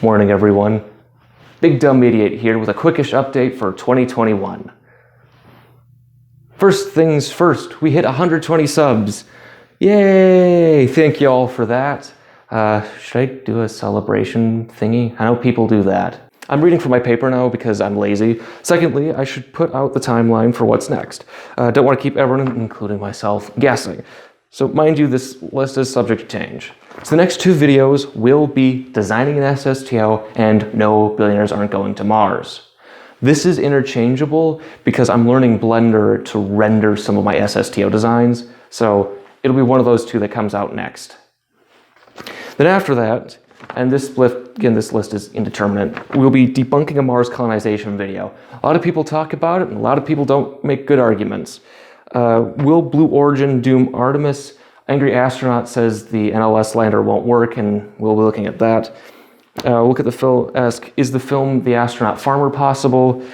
Morning everyone. Big Dumb Idiot here with a quickish update for 2021. First things first, we hit 120 subs. Yay! Thank you all for that. Should I do a celebration thingy? I know people do that. I'm reading from my paper now because I'm lazy. Secondly, I should put out the timeline for what's next. Don't want to keep everyone, including myself, guessing. So mind you, this list is subject to change. So the next two videos will be designing an SSTO and no, billionaires aren't going to Mars. This is interchangeable because I'm learning Blender to render some of my SSTO designs, so it'll be one of those two that comes out next. Then after that, and this list is indeterminate, we'll be debunking a Mars colonization video. A lot of people talk about it, and a lot of people don't make good arguments. Will Blue Origin doom Artemis? Angry Astronaut says the NLS lander won't work, and we'll be looking at that. Look at the film, ask, is the film The Astronaut Farmer possible?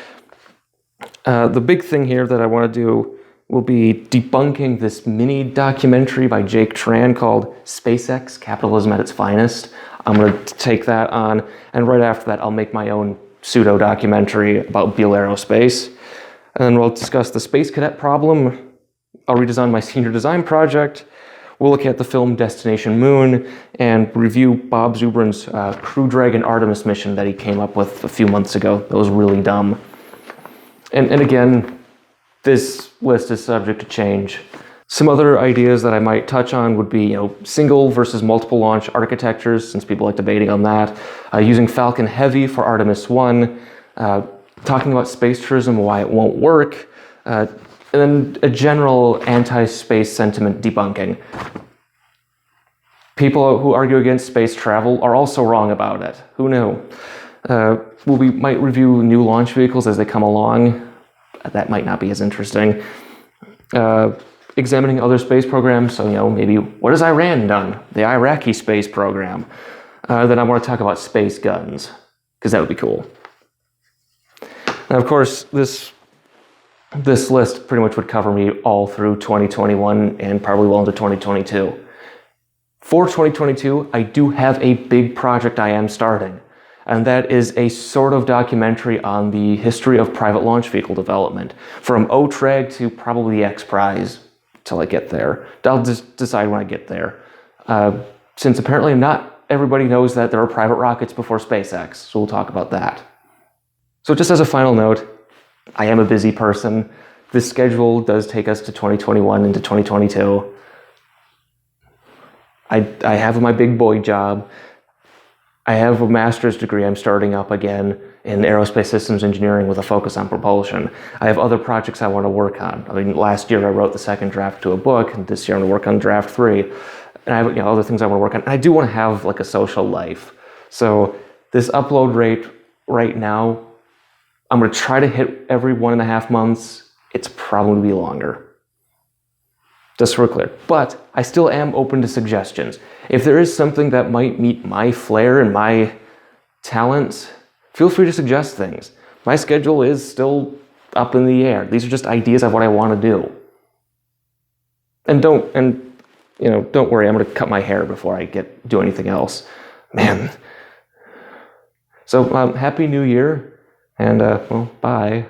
The big thing here that I want to do will be debunking this mini documentary by Jake Tran called SpaceX, Capitalism at its Finest. I'm going to take that on, and right after that I'll make my own pseudo-documentary about Beale Aerospace. And then we'll discuss the space cadet problem. I'll redesign my senior design project. We'll look at the film Destination Moon and review Bob Zubrin's Crew Dragon Artemis mission that he came up with a few months ago. That was really dumb. And again, this list is subject to change. Some other ideas that I might touch on would be, single versus multiple launch architectures, since people like debating on that. Using Falcon Heavy for Artemis 1. Talking about space tourism, why it won't work. And then a general anti-space sentiment debunking. People who argue against space travel are also wrong about it. Who knew? We might review new launch vehicles as they come along. That might not be as interesting. Examining other space programs, so maybe what has Iran done? The Iraqi space program. Then I want to talk about space guns, because that would be cool. And of course, this list pretty much would cover me all through 2021 and probably well into 2022. For 2022, I do have a big project I am starting, and that is a sort of documentary on the history of private launch vehicle development, from OTRAG to probably the X Prize till I get there. I'll just decide when I get there. Since apparently not everybody knows that there are private rockets before SpaceX, so we'll talk about that. So just as a final note, I am a busy person. This schedule does take us to 2021 into 2022. I have my big boy job. I have a master's degree I'm starting up again in aerospace systems engineering with a focus on propulsion. I have other projects I want to work on. Last year I wrote the second draft to a book, and this year I'm going to work on draft 3. And I have other things I want to work on. And I do want to have a social life. So this upload rate right now, I'm going to try to hit every 1.5 months. It's probably going to be longer. Just so we're clear. But I still am open to suggestions. If there is something that might meet my flair and my talents, feel free to suggest things. My schedule is still up in the air. These are just ideas of what I want to do. And don't worry, I'm going to cut my hair before I do anything else. Man. So, Happy New Year. And, bye.